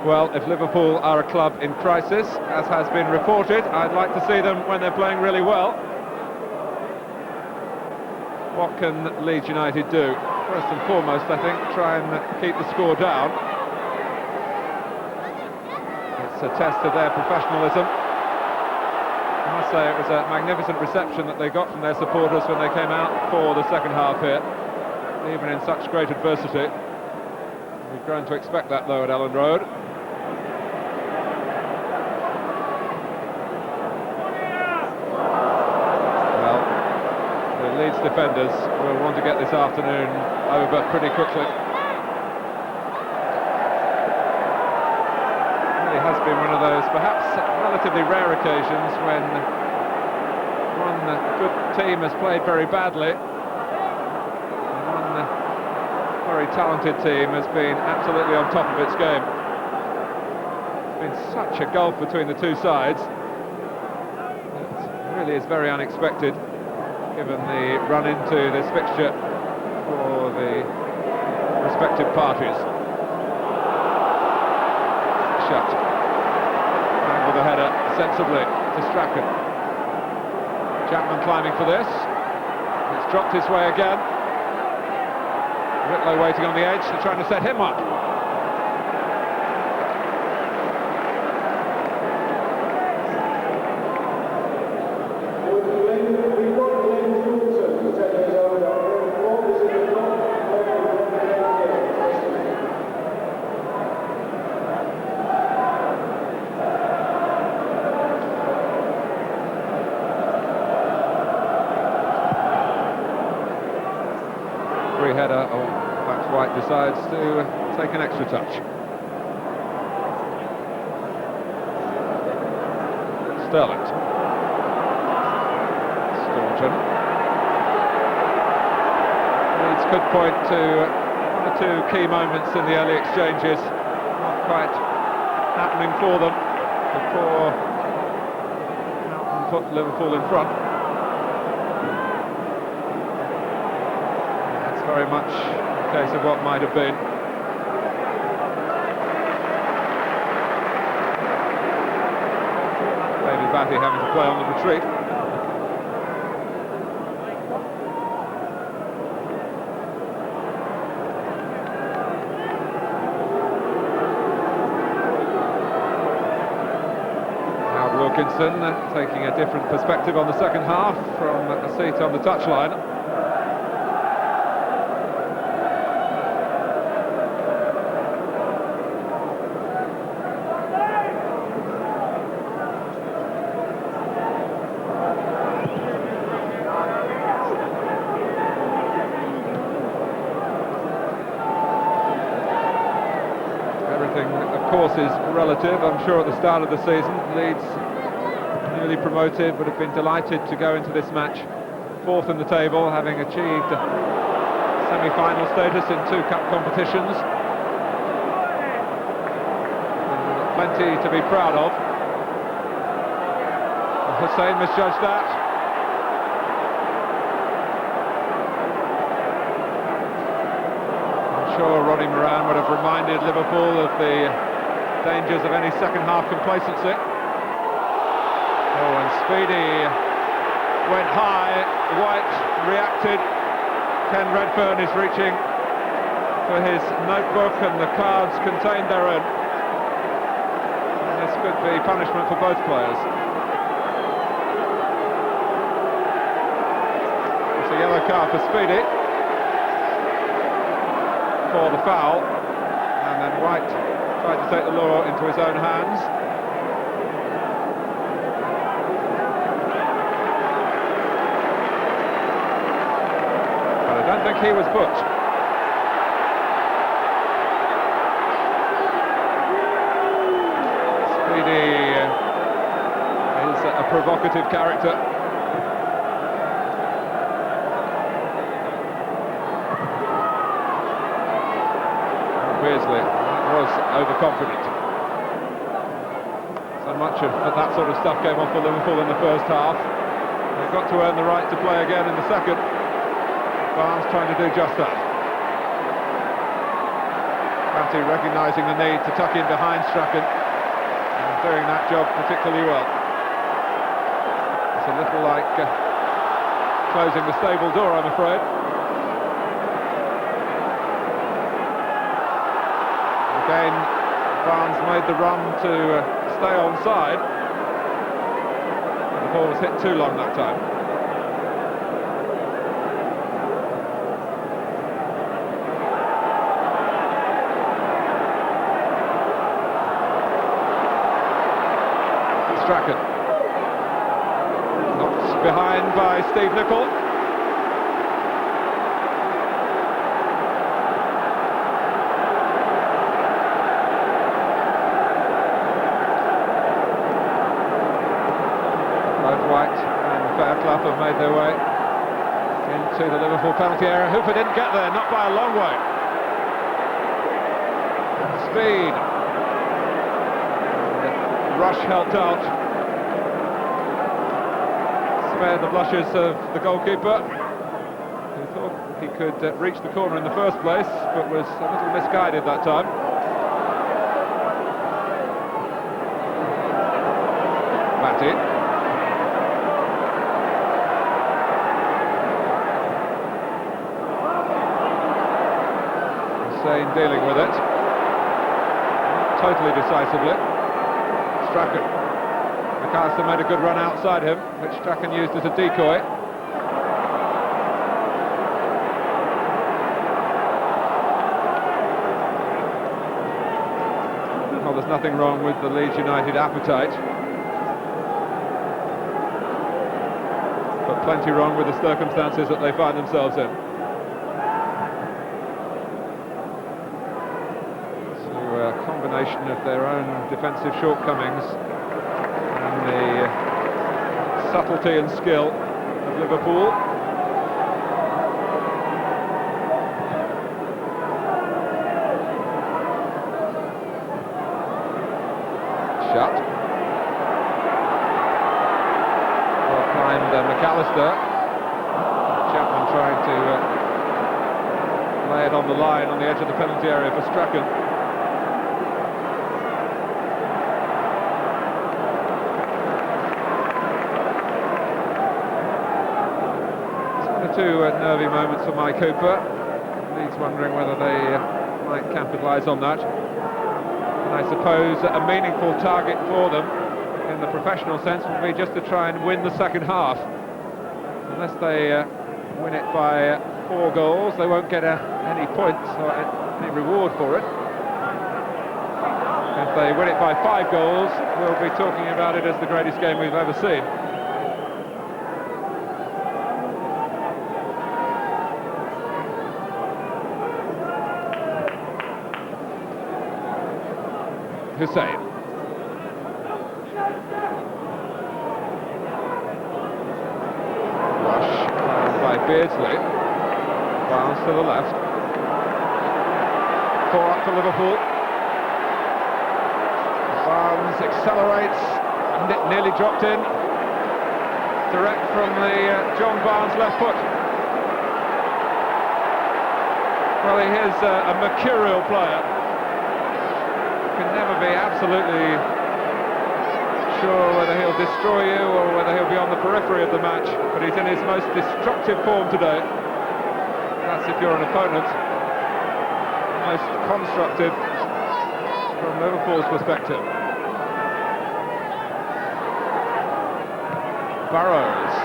Well, if Liverpool are a club in crisis, as has been reported, I'd like to see them when they're playing really well. What can Leeds United do? First and foremost, I think, try and keep the score down. It's a test of their professionalism. I must say it was a magnificent reception that they got from their supporters when they came out for the second half here, even in such great adversity. We've grown to expect that, though, at Ellen Road. Leeds defenders will want to get this afternoon over pretty quickly. It really has been one of those perhaps relatively rare occasions when one good team has played very badly and one very talented team has been absolutely on top of its game. It's been such a gulf between the two sides. It really is very unexpected, given the run into this fixture for the respective parties. Shutt. And with a header sensibly to Chapman. Chapman climbing for this. It's dropped his way again. Whitlow waiting on the edge, they're trying to set him up. Header, or perhaps White decides to take an extra touch. Sterling. Staunton. Leeds could point to one or two key moments in the early exchanges, not quite happening for them before Chapman put Liverpool in front. Very much a case of what might have been. David Batty having to play on the retreat. Now Wilkinson taking a different perspective on the second half from a seat on the touchline. Of course, is relative. I'm sure at the start of the season, Leeds, newly promoted, would have been delighted to go into this match fourth in the table, having achieved semi-final status in 2 cup competitions. Plenty to be proud of. Hussein misjudged that. Sure, Ronnie Moran would have reminded Liverpool of the dangers of any second half complacency. Oh, and Speedy went high, White reacted. Ken Redfern is reaching for his notebook and the cards contained therein. And this could be punishment for both players. It's a yellow card for Speedy for the foul, and then White tried to take the law into his own hands. But I don't think he was booked. Speedy is a provocative character. Beardsley was overconfident. So much of that sort of stuff came off for Liverpool in the first half. They've got to earn the right to play again in the second. Barnes trying to do just that. Matty recognising the need to tuck in behind Strachan and doing that job particularly well. It's a little like closing the stable door, I'm afraid. Again, Barnes made the run to stay onside. The ball was hit too long that time. Strachan. Knocked behind by Steve Nicol. Both White and Fairclough have made their way into the Liverpool penalty area. Hooper didn't get there, not by a long way. Speed. Rush helped out, spared the blushes of the goalkeeper, who thought he could reach the corner in the first place, but was a little misguided that time. Matty. Hussein dealing with it, not totally decisively. Strachan. McAllister made a good run outside him, which Strachan used as a decoy. Well, there's nothing wrong with the Leeds United appetite, but plenty wrong with the circumstances that they find themselves in. A combination of their own defensive shortcomings and the subtlety and skill of Liverpool. Shutt. Well climbed McAllister. Chapman trying to lay it on the line on the edge of the penalty area for Strachan. Two nervy moments for Mike Cooper. Leeds wondering whether they might capitalise on that. And I suppose a meaningful target for them in the professional sense would be just to try and win the second half. Unless they win it by 4 goals, they won't get any points or any reward for it. If they win it by 5 goals, we'll be talking about it as the greatest game we've ever seen. Hussein. Rush by Beardsley. Barnes to the left. 4 up for Liverpool. Barnes accelerates and it nearly dropped in. Direct from the John Barnes left foot. Well, he is a mercurial player. Can never be absolutely sure whether he'll destroy you or whether he'll be on the periphery of the match, but he's in his most destructive form today. That's if you're an opponent. Most constructive from Liverpool's perspective. Burrows.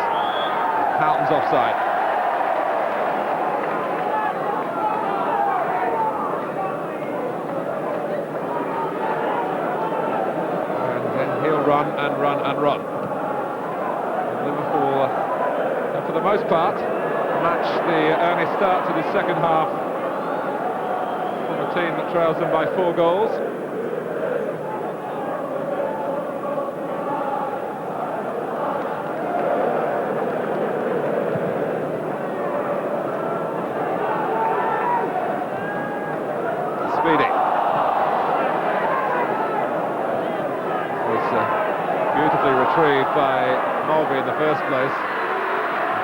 Houghton's offside. Run and run and run. Liverpool, for the most part, match the early start to the second half from a team that trails them by 4 goals. Speedy. Beautifully retrieved by Mulvey in the first place.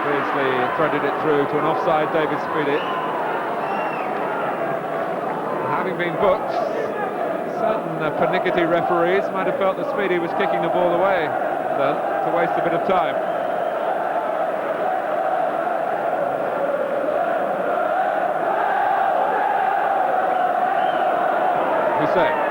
Beardsley threaded it through to an offside David Speedy. Having having been booked, certain pernickety referees might have felt that Speedy was kicking the ball away then, to waste a bit of time. Hussein.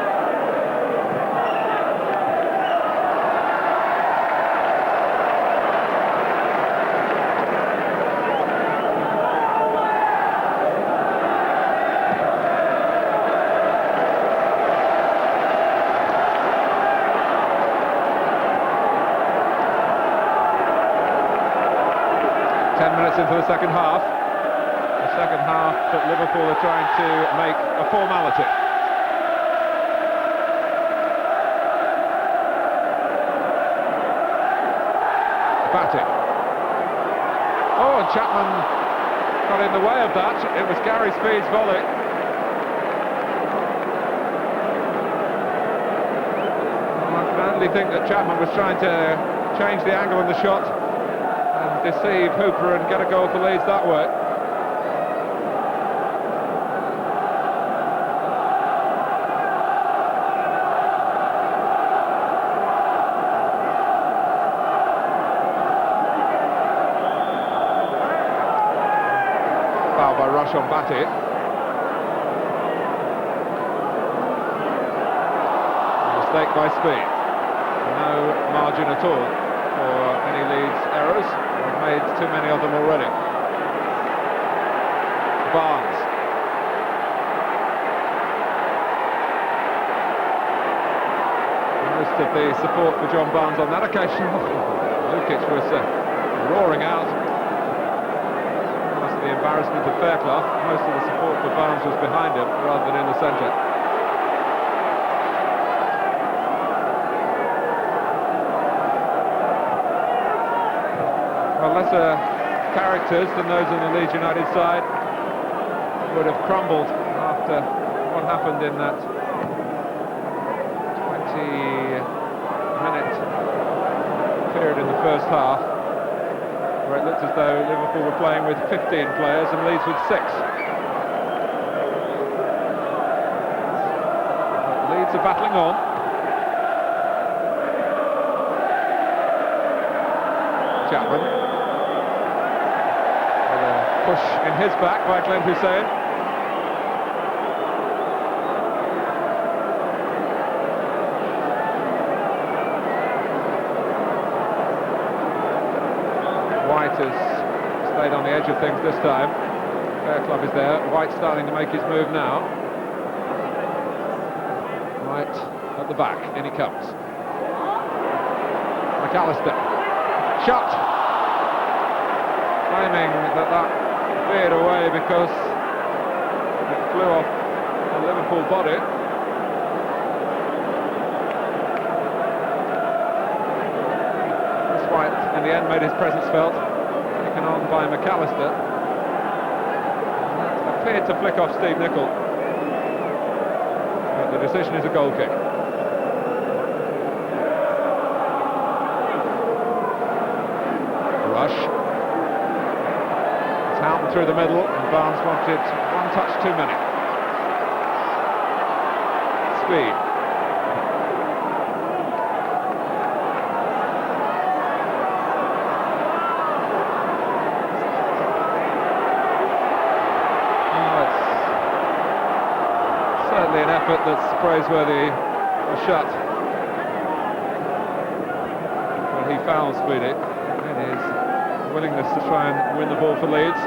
10 minutes into the second half. The second half that Liverpool are trying to make a formality. Batting. Oh, and Chapman got in the way of that. It was Gary Speed's volley. I can only think that Chapman was trying to change the angle in the shot and deceive Hooper and get a goal for Leeds that way. Foul by Rush on Batty. Mistake by Speed. No margin at all for any Leeds errors. They've made too many of them already. Barnes. Most of the support for John Barnes on that occasion. Lukic was roaring out. After the embarrassment of Fairclough, most of the support for Barnes was behind him rather than in the centre. Lesser characters than those on the Leeds United side would have crumbled after what happened in that 20-minute period in the first half, where it looked as though Liverpool were playing with 15 players and Leeds with 6. But Leeds are battling on. Chapman. Push in his back by Glenn Hussein. White has stayed on the edge of things this time. Fairclough is there. White starting to make his move now. White at the back. In he comes. McAllister. Shutt. Claiming that veered away because it flew off the Liverpool body. Chris White in the end made his presence felt, taken on by McAllister. That appeared to flick off Steve Nicol, but the decision is a goal kick. Rush. Out through the middle, and Barnes wanted one touch too many. Speed. It's certainly an effort that's praiseworthy for Shutt. When he fouls Speedy in his willingness to try and win the ball for Leeds.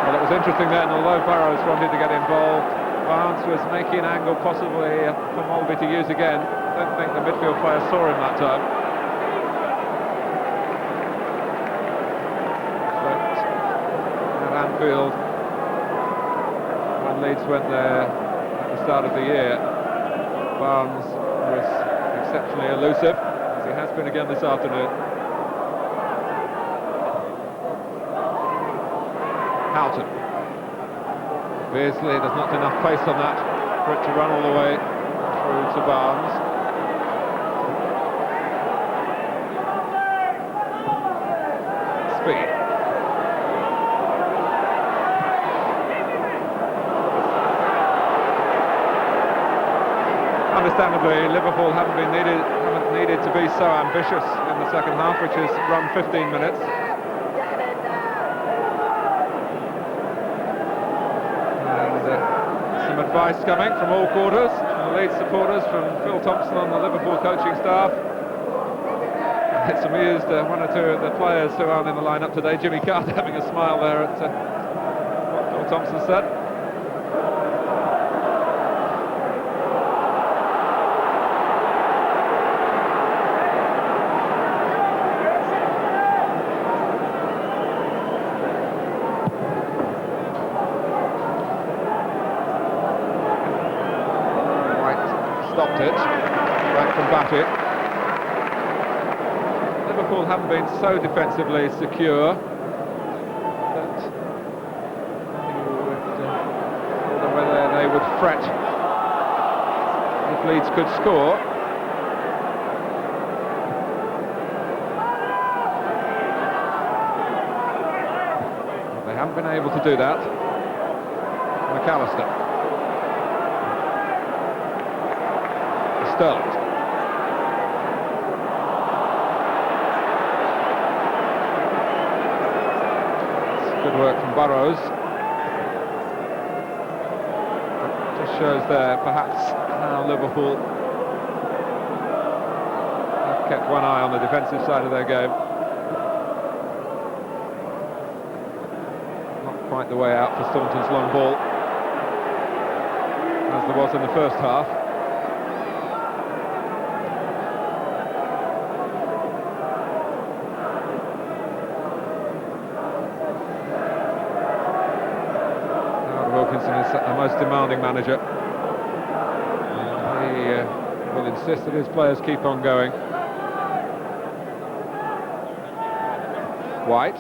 Well, it was interesting then, although Burrows wanted to get involved, Barnes was making an angle possibly for Mulvey to use again. I don't think the midfield player saw him that time. At Anfield, when Leeds went there at the start of the year, Barnes was exceptionally elusive, as he has been again this afternoon. Houghton. Beardsley, there's not enough pace on that for it to run all the way through to Barnes. Speed. Understandably, Liverpool haven't needed to be so ambitious in the second half, which has run 15 minutes. Some advice coming from all quarters, from the Leeds supporters, from Phil Thompson on the Liverpool coaching staff. It's amused one or two of the players who aren't in the lineup today. Jimmy Carter having a smile there at what Phil Thompson said. Stopped it, back from Batty. Liverpool haven't been so defensively secure that you would wonder whether they would fret if Leeds could score. They haven't been able to do that. McAllister. Start. Good work from Burrows. It just shows there perhaps how Liverpool have kept one eye on the defensive side of their game. Not quite the way out for Staunton's long ball, as there was in the first half. Wilkinson is a most demanding manager. He will insist that his players keep on going. White.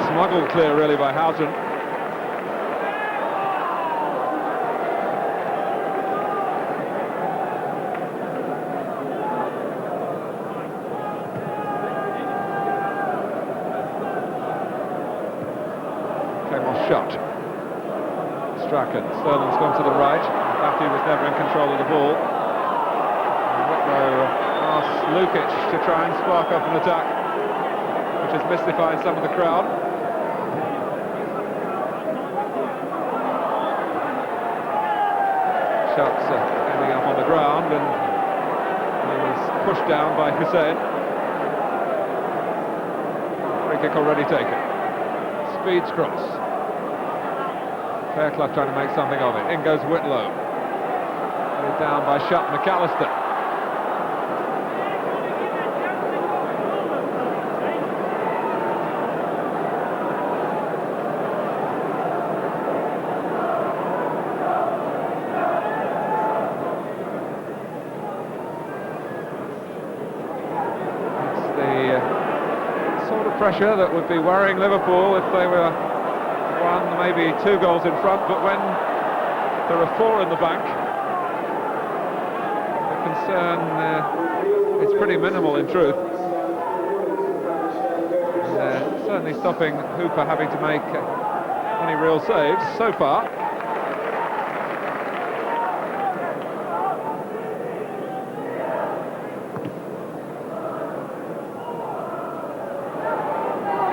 Smuggled clear really by Houghton. Shutt. Strachan. Sterling's gone to the right. Batty was never in control of the ball. Whitlow asks Lukic to try and spark up an attack, which has mystified some of the crowd. Shutt's ending up on the ground, and he was pushed down by Hussein. Free kick already taken. Speeds cross. Fairclough trying to make something of it. In goes Whitlow. Put down by Shutt. McAllister. It's the sort of pressure that would be worrying Liverpool if they were one, maybe 2 goals in front, but when there are 4 in the bank, the concern is pretty minimal in truth. Certainly stopping Hooper having to make any real saves so far.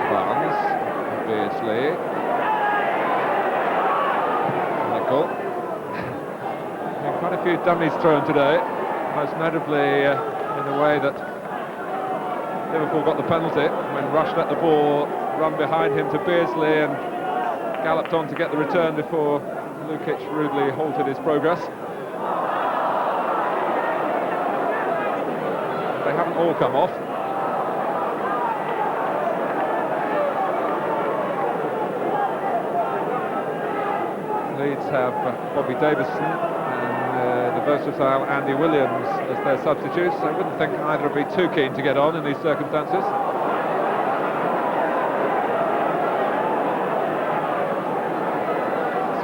Barnes, Beardsley. Quite a few dummies thrown today, most notably in the way that Liverpool got the penalty when Rush let the ball run behind him to Beardsley and galloped on to get the return before Lukic rudely halted his progress. They haven't all come off. Leeds have Bobby Davison and the versatile Andy Williams as their substitutes. I wouldn't think either would be too keen to get on in these circumstances.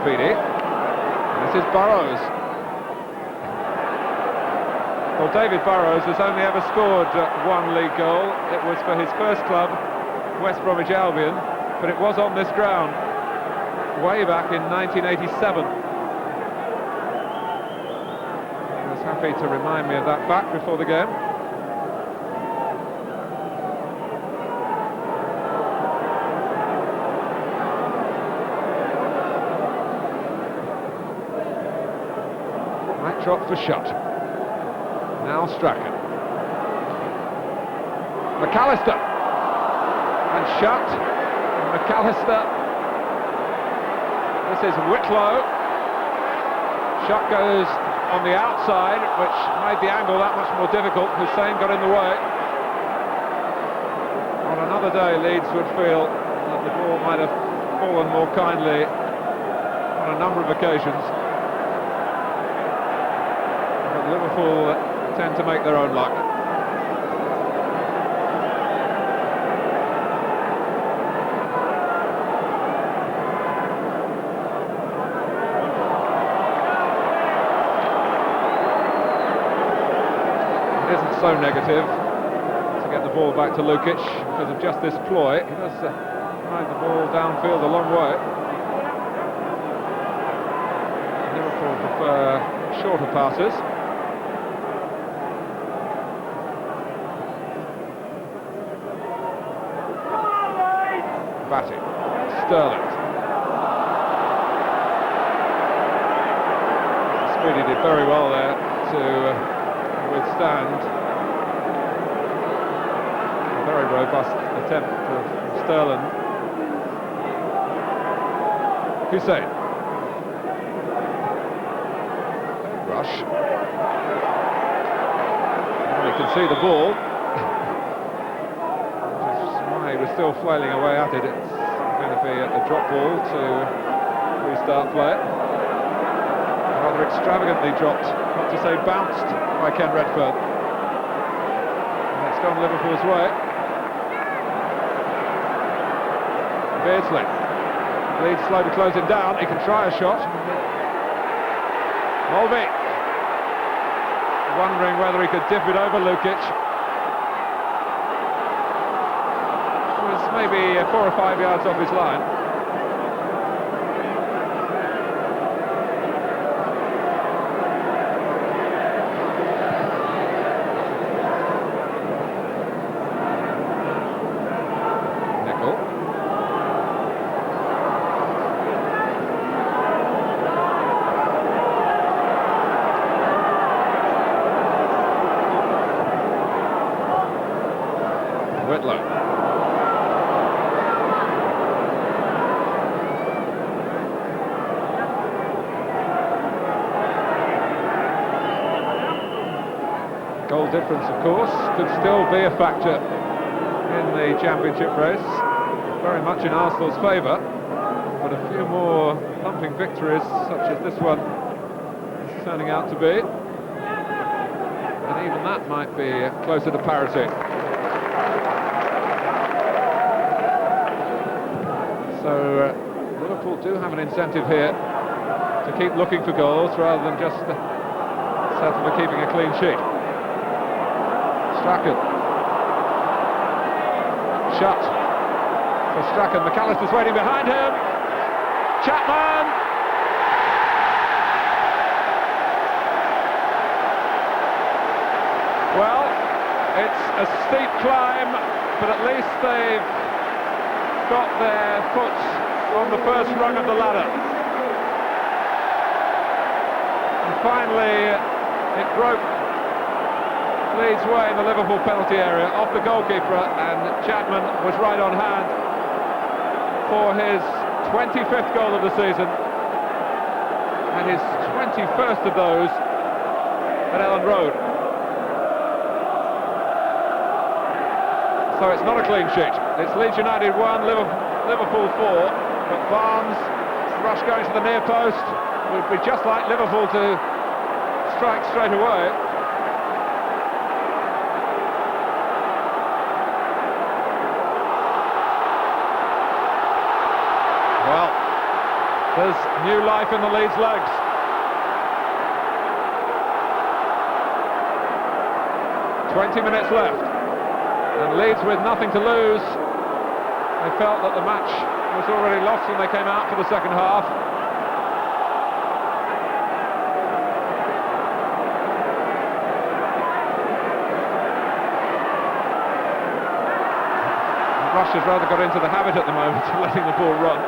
Speedy. This is Burrows. Well, David Burrows has only ever scored one league goal. It was for his first club, West Bromwich Albion, but it was on this ground way back in 1987. He was happy to remind me of that fact before the game. Right drop for Shutt. Now Strachan. McAllister. And Shutt. McAllister. This is Whitlow. Shutt goes on the outside, which made the angle that much more difficult. Hussein got in the way. On another day, Leeds would feel that the ball might have fallen more kindly on a number of occasions. But Liverpool tend to make their own luck. It isn't so negative to get the ball back to Lukic because of just this ploy. He does drive the ball downfield a long way. Liverpool prefer shorter passes. Batting. Sterling. Speedy did very well there to withstand a very robust attempt of Sterling. Hussein. Rush. Well, you can see the ball. He was still flailing away at it. It's going to be a drop ball to restart play. Rather extravagantly dropped, not to say bounced, by Ken Redfern. And it's gone Liverpool's way. Beardsley. Leeds slow to close him down. He can try a shot. Mulvey. Wondering whether he could dip it over Lukic. Maybe 4 or 5 yards off his line. Nickel. Whitlow. Goal difference, of course, could still be a factor in the championship race, very much in Arsenal's favour, but a few more thumping victories, such as this one is turning out to be, and even that might be closer to parity. So Liverpool do have an incentive here to keep looking for goals rather than just settle for keeping a clean sheet. Strachan. Shutt for Strachan. McAllister's waiting behind him. Chapman. Well, it's a steep climb, but at least they've got their foot on the first rung of the ladder. And finally, it broke Leeds' way in the Liverpool penalty area, off the goalkeeper, and Chapman was right on hand for his 25th goal of the season, and his 21st of those at Ellen Road. So it's not a clean sheet. It's Leeds United 1, Liverpool 4, but Barnes, rush going to the near post, would be just like Liverpool to strike straight away. There's new life in the Leeds legs. "20 minutes left, and Leeds with nothing to lose. They felt that the match was already lost when they came out for the second half. Rush has rather got into the habit at the moment of letting the ball run.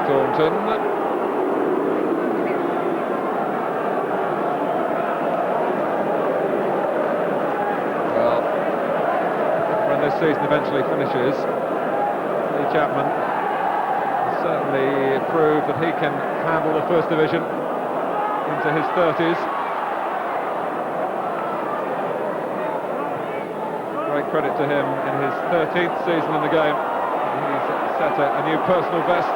Staunton. Well, when this season eventually finishes, Chapman has certainly proved that he can handle the First Division into his 30s. Great credit to him in his 13th season in the game. He's set a new personal best.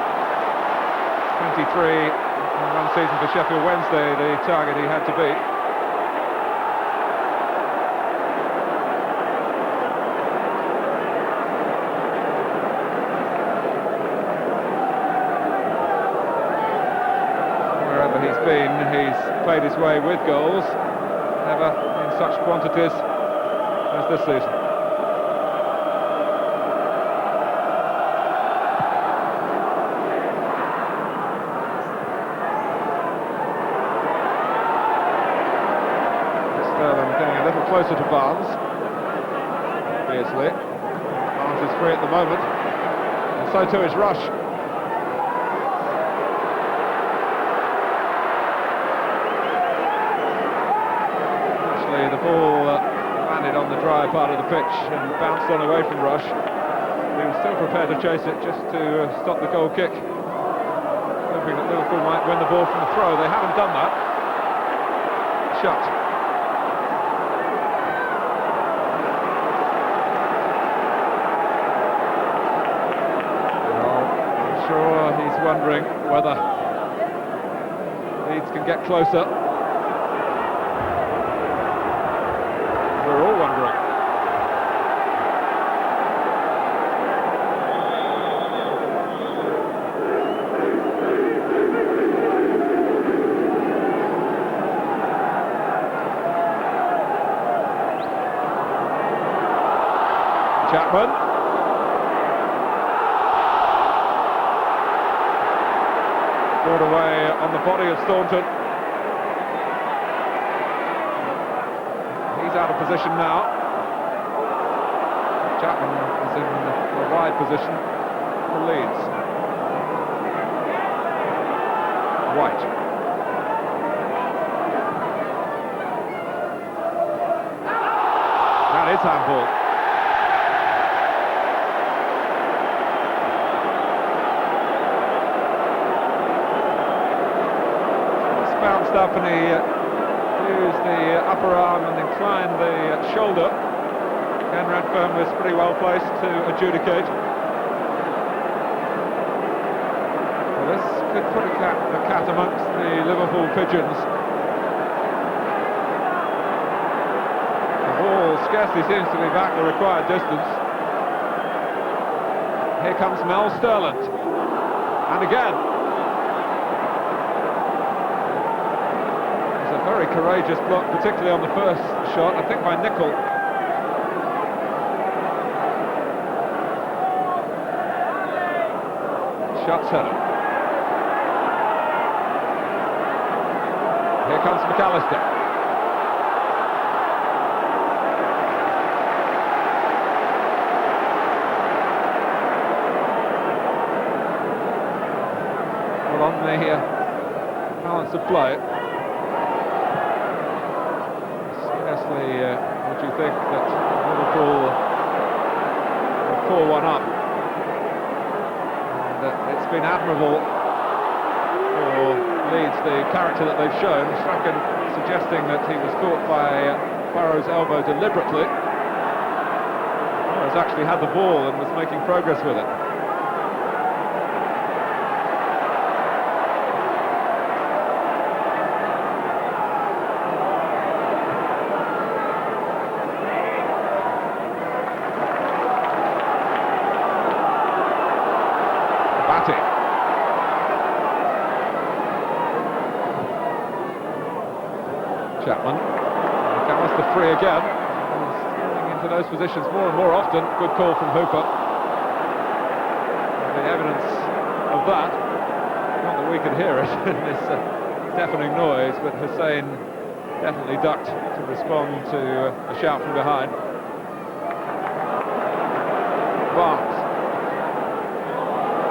23 in one season for Sheffield Wednesday, the target he had to beat. He's played his way with goals, never in such quantities as this season. Sterling getting a little closer to Barnes. Obviously, Barnes is free at the moment, and so too is Rush. The ball landed on the dry part of the pitch and bounced on away from Rush. He was still prepared to chase it just to stop the goal kick, hoping that Liverpool might win the ball from the throw. They haven't done that. Shutt. Well, I'm sure he's wondering whether Leeds can get closer. We're all wondering. Chapman. Brought away on the body of Staunton. Out of position now. Chapman is in a wide position for Leeds. White. That is handball. It's bounced up and he used the upper arm and inclined the shoulder. Ken Redfern was pretty well placed to adjudicate. Well, this could put the cat amongst the Liverpool pigeons. The ball scarcely seems to be back the required distance. Here comes Mel Sterland. And again. Very courageous block, particularly on the first shot, I think by Nickel. Shutt's header. Here comes McAllister. Well, on the balance of play. Would you think that Liverpool were 4-1 up? And it's been admirable for Leeds, the character that they've shown. Strachan suggesting that he was caught by Barrow's elbow deliberately. Barrow's actually had the ball and was making progress with it. Chapman. McAllister free again. He's getting into those positions more and more often. Good call from Hooper. And the evidence of that, not that we could hear it in this deafening noise, but Hussein definitely ducked to respond to a shout from behind. Barnes.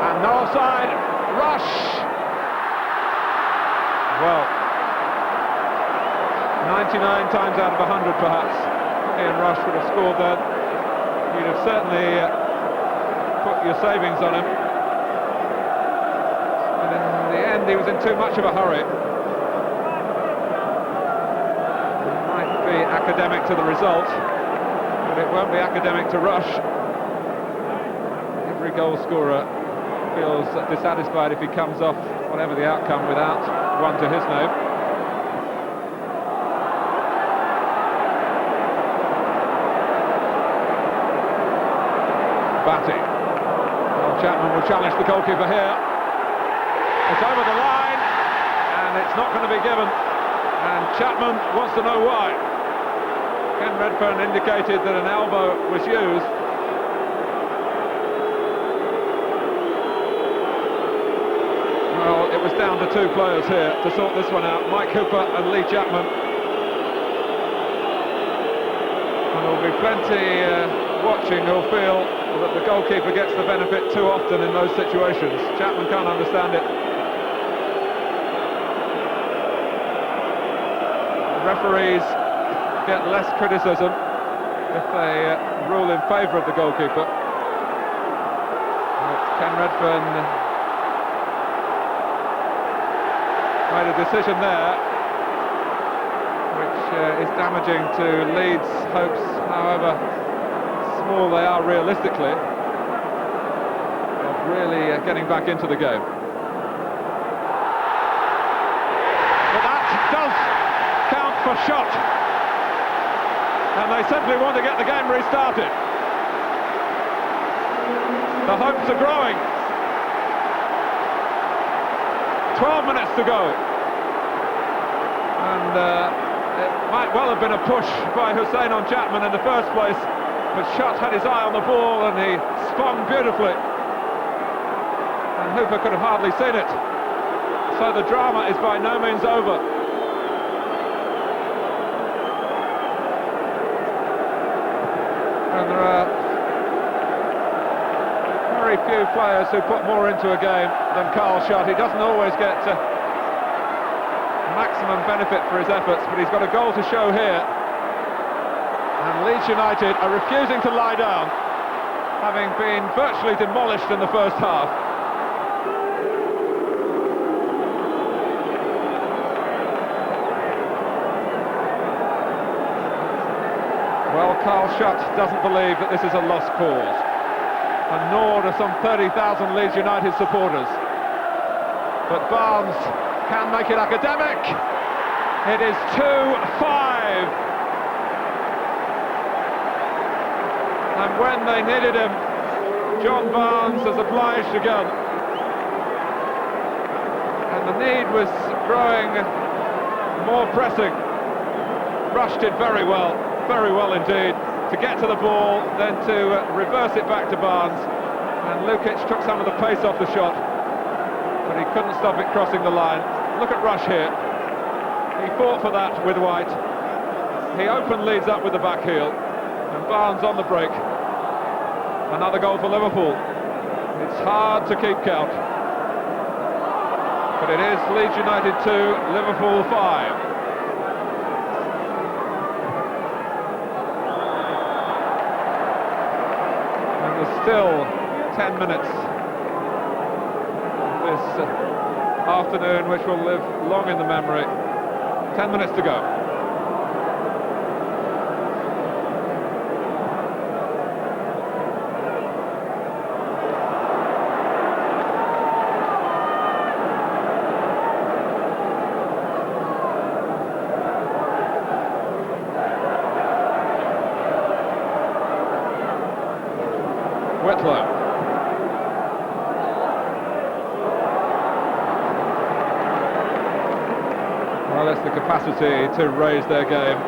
And no offside. Rush. Well, 99 times out of 100 perhaps, Ian Rush would have scored that. You'd have certainly put your savings on him. But in the end he was in too much of a hurry. It might be academic to the result, but it won't be academic to Rush. Every goal scorer feels dissatisfied if he comes off, whatever the outcome, without one to his name. Batty. Well, Chapman will challenge the goalkeeper here. It's over the line, and it's not going to be given. And Chapman wants to know why. Ken Redfern indicated that an elbow was used. Well, it was down to two players here to sort this one out, Mike Hooper and Lee Chapman. And there will be plenty watching who'll feel that the goalkeeper gets the benefit too often in those situations. Chapman can't understand it. Referees get less criticism if they rule in favour of the goalkeeper. But Ken Redfern made a decision there which is damaging to Leeds' hopes, however small they are realistically, of really getting back into the game. But that does count for Shutt, and they simply want to get the game restarted. The hopes are growing. 12 minutes to go, and it might well have been a push by Hussein on Chapman in the first place, but Shutt had his eye on the ball and he spun beautifully, and Hooper could have hardly seen it. So the drama is by no means over. And there are very few players who put more into a game than Carl Shutt. He doesn't always get maximum benefit for his efforts, but he's got a goal to show here. And Leeds United are refusing to lie down, having been virtually demolished in the first half. Well, Carl Shutt doesn't believe that this is a lost cause, and nor do some 30,000 Leeds United supporters. But Barnes can make it academic. It is 2-5. And when they needed him, John Barnes has obliged again. And the need was growing more pressing. Rush did very well indeed, to get to the ball, then to reverse it back to Barnes. And Lukic took some of the pace off the shot, but he couldn't stop it crossing the line. Look at Rush here. He fought for that with White. He opened Leeds up with the back heel, and Barnes on the break. Another goal for Liverpool. It's hard to keep count, but it is Leeds United 2, Liverpool 5. And there's still 10 minutes this afternoon which will live long in the memory. 10 minutes to go. Whitlow. Well, it's the capacity to raise their game.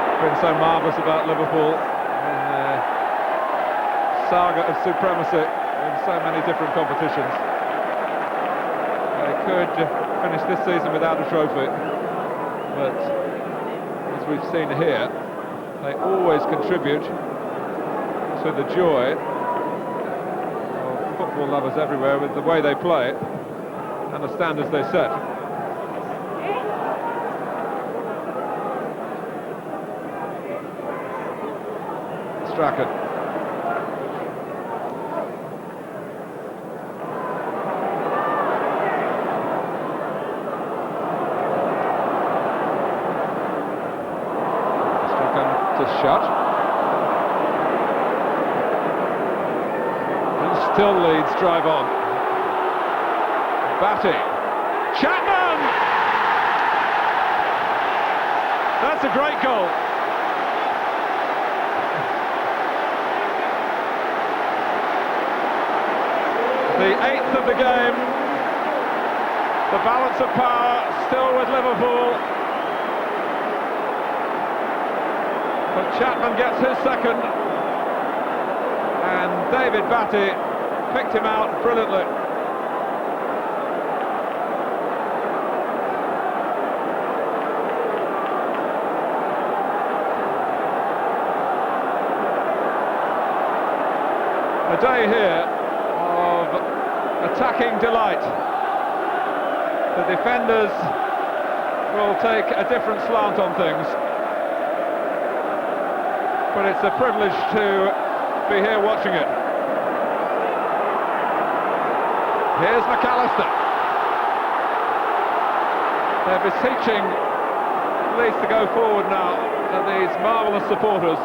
It's been so marvellous about Liverpool in their saga of supremacy in so many different competitions. They could finish this season without a trophy, but as we've seen here, they always contribute to the joy of football lovers everywhere with the way they play and the standards they set. Strachan. Strachan to Shutt. And still Leeds drive on. Batty. Chapman! That's a great goal. The 8th of the game. The balance of power still with Liverpool. But Chapman gets his second. And David Batty picked him out brilliantly. A day here of attacking delight. The defenders will take a different slant on things, but it's a privilege to be here watching it. Here's McAllister. They're beseeching Leeds to go forward now, to these marvellous supporters.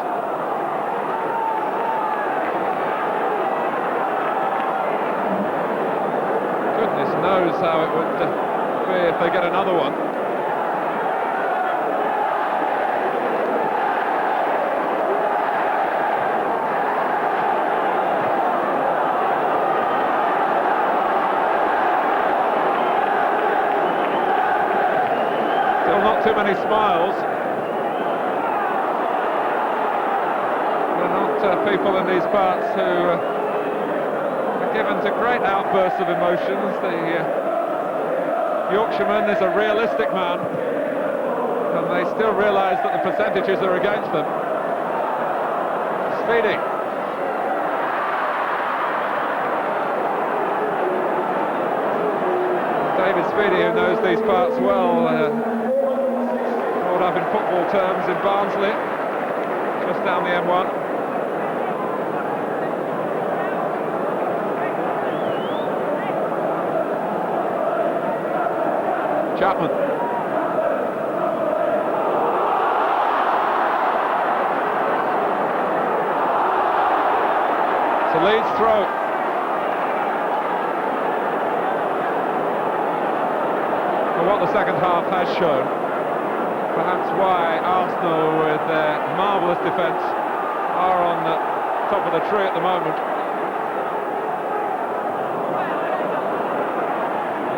Goodness knows how it would be if they get another one. Still not too many smiles. There are not people in these parts who given to great outbursts of emotions. The Yorkshireman is a realistic man, and they still realise that the percentages are against them. Speedy. David Speedy, who knows these parts well, brought up in football terms in Barnsley, just down the M1. Chapman. It's a Leeds throw. For what the second half has shown, perhaps why Arsenal, with their marvellous defence, are on the top of the tree at the moment.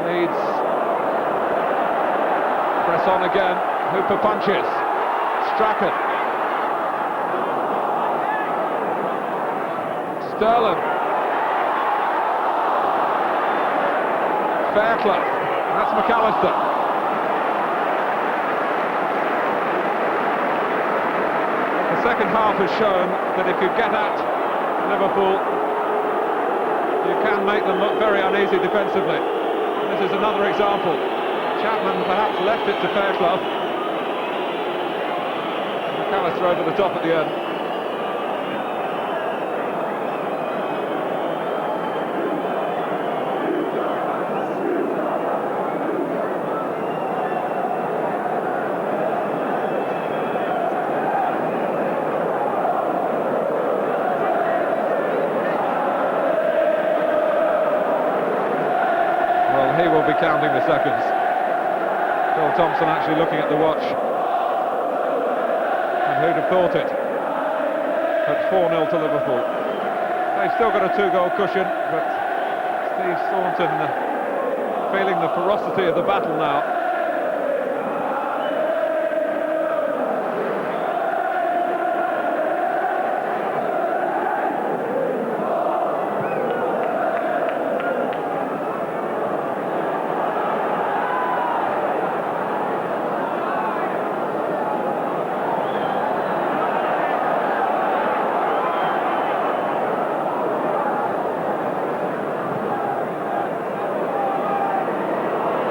Leeds press on again. Hooper punches. Strachan. Sterling. Fairclough. That's McAllister. The second half has shown that if you get at Liverpool, you can make them look very uneasy defensively. This is another example. Chapman perhaps left it to Fairclough. McAllister over the top at the end. Well, he will be counting the seconds. Phil Thompson actually looking at the watch. And who'd have thought it? At 4-0 to Liverpool. They've still got a 2-goal cushion, but Steve Thornton feeling the ferocity of the battle now.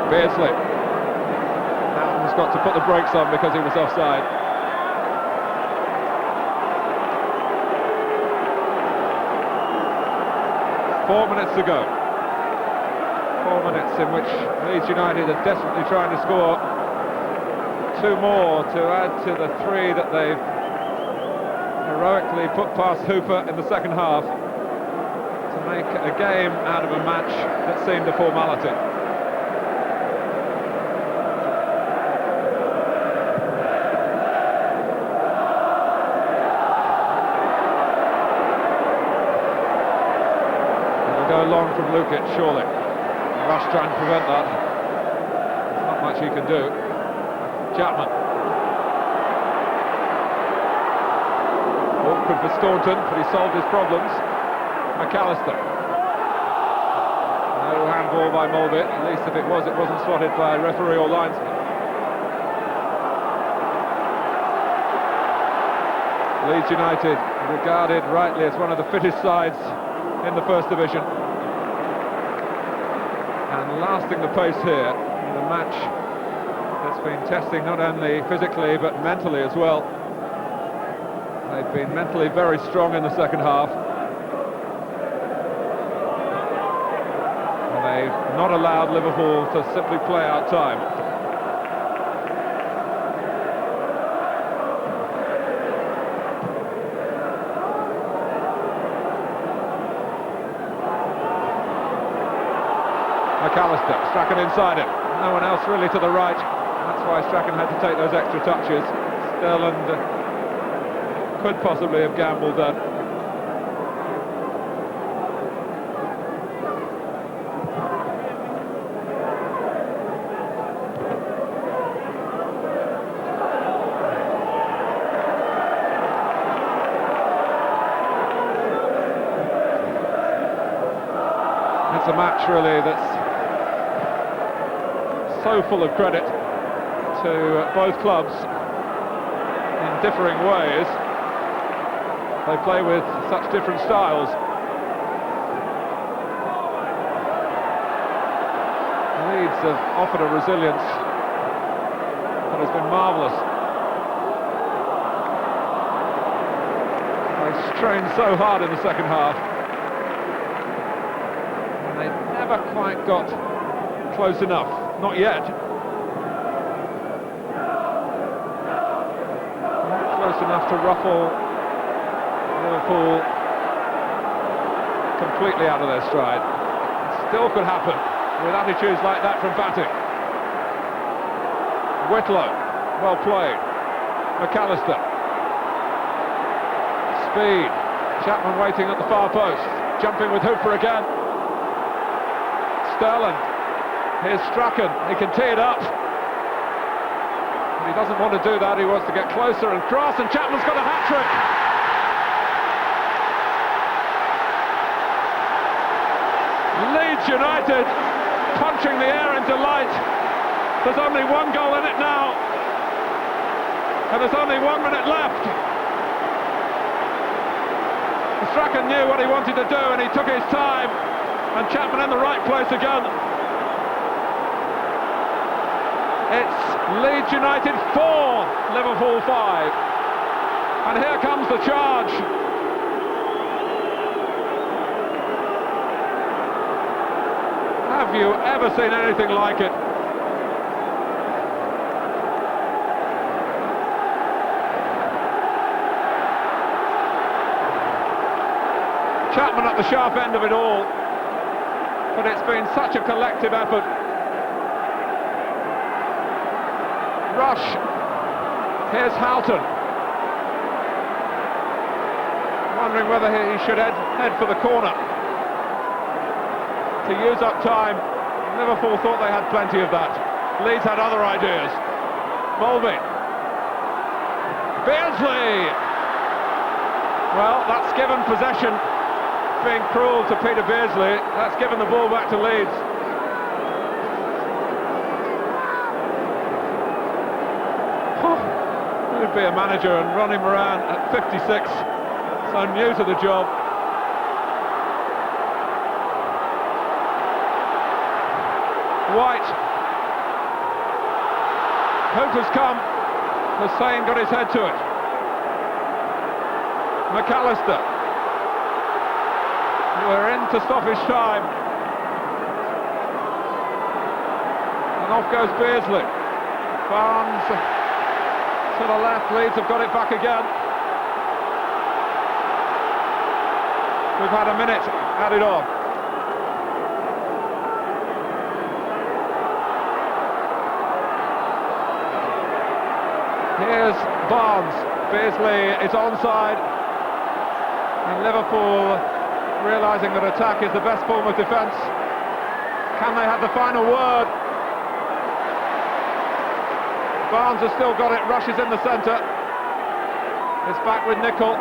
Beardsley. Chapman's got to put the brakes on because he was offside. Four minutes to go. 4 minutes in which Leeds United are desperately trying to score two more to add to the three that they've heroically put past Hooper in the second half to make a game out of a match that seemed a formality. Long from Lukic, surely. Rush trying to prevent that. There's not much he can do. Chapman. Awkward for Staunton, but he solved his problems. McAllister. No handball by Mulvey. At least if it was, it wasn't spotted by referee or linesman. Leeds United regarded rightly as one of the fittest sides in the First Division. And lasting the pace here in a match that's been testing not only physically but mentally as well. They've been mentally very strong in the second half. And they've not allowed Liverpool to simply play out time. McAllister, Strachan inside him, no one else really to the right, that's why Strachan had to take those extra touches. Sterland could possibly have gambled that. It's a match really that's so full of credit to both clubs in differing ways. They play with such different styles. Leeds have offered a resilience that has been marvellous. They strained so hard in the second half, and they never quite got close enough. Not yet. Not close enough to ruffle Liverpool completely out of their stride. It still could happen with attitudes like that from Batty. Whitlow, well played. McAllister. Speed. Chapman waiting at the far post. Jumping with Hooper again. Sterland. Here's Strachan, he can tee it up. But he doesn't want to do that, he wants to get closer and cross, and Chapman's got a hat-trick. Leeds United punching the air in delight. There's only one goal in it now, and there's only 1 minute left. Strachan knew what he wanted to do, and he took his time, and Chapman in the right place again. It's Leeds United 4, Liverpool 5. And here comes the charge. Have you ever seen anything like it? Chapman at the sharp end of it all. But it's been such a collective effort. Rush. Here's Houghton. Wondering whether he should head for the corner to use up time. Liverpool thought they had plenty of that. Leeds had other ideas. Mulvey. Beardsley! Well, that's given possession. Being cruel to Peter Beardsley, that's given the ball back to Leeds. Who'd be a manager, and Ronnie Moran at 56, so new to the job. White. Hope has come. Hussein got his head to it. McAllister. We're into stoppage time. And off goes Beardsley. Barnes to the left. Leeds have got it back again. We've had a minute added on. Here's Barnes. Beardsley is onside, and Liverpool realising that attack is the best form of defence. Can they have the final word? Barnes has still got it, rushes in the centre. It's back with Nicol.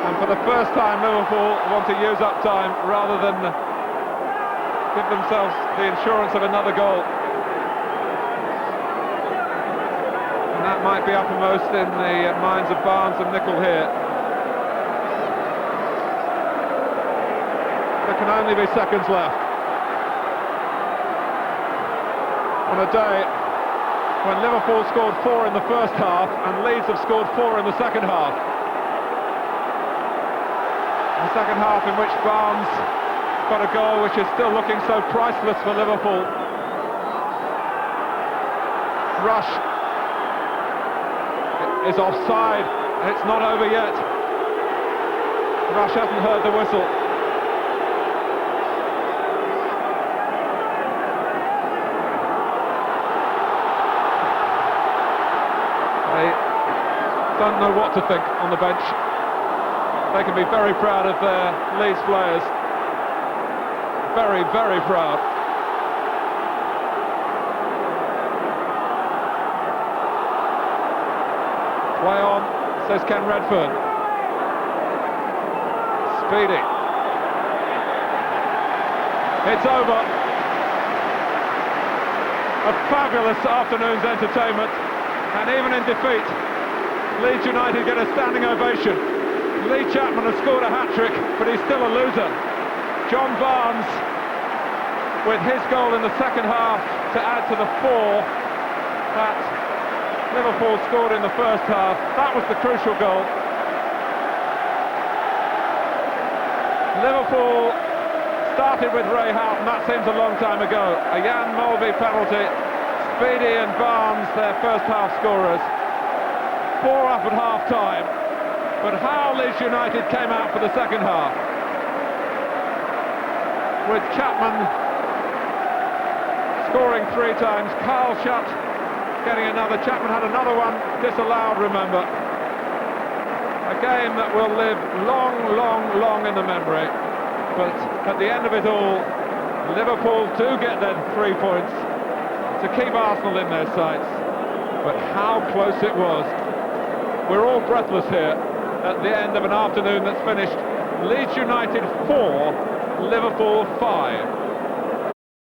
And for the first time, Liverpool want to use up time rather than give themselves the insurance of another goal. And that might be uppermost in the minds of Barnes and Nicol here. There can only be seconds left. On a day when Liverpool scored 4 in the first half and Leeds have scored 4 in the second half. The second half in which Barnes got a goal which is still looking so priceless for Liverpool. Rush is offside. It's not over yet. Rush hasn't heard the whistle. They don't know what to think on the bench. They can be very proud of their Leeds players. Very, very proud. Play on, says Ken Redfern. Speedy. It's over. A fabulous afternoon's entertainment. And even in defeat, Leeds United get a standing ovation. Lee Chapman has scored a hat-trick, but he's still a loser. John Barnes, with his goal in the second half to add to the 4 that Liverpool scored in the first half. That was the crucial goal. Liverpool started with Ray Houghton, that seems a long time ago. A Jan Mulvey penalty. Speedy and Barnes, their first half scorers. 4 up at half-time. But how Leeds United came out for the second half. With Chapman scoring 3 times, Carl Shutt getting another. Chapman had another one disallowed, remember. A game that will live long, long, long in the memory. But at the end of it all, Liverpool do get their 3 points to keep Arsenal in their sights. But how close it was. We're all breathless here at the end of an afternoon that's finished Leeds United 4, Liverpool 5.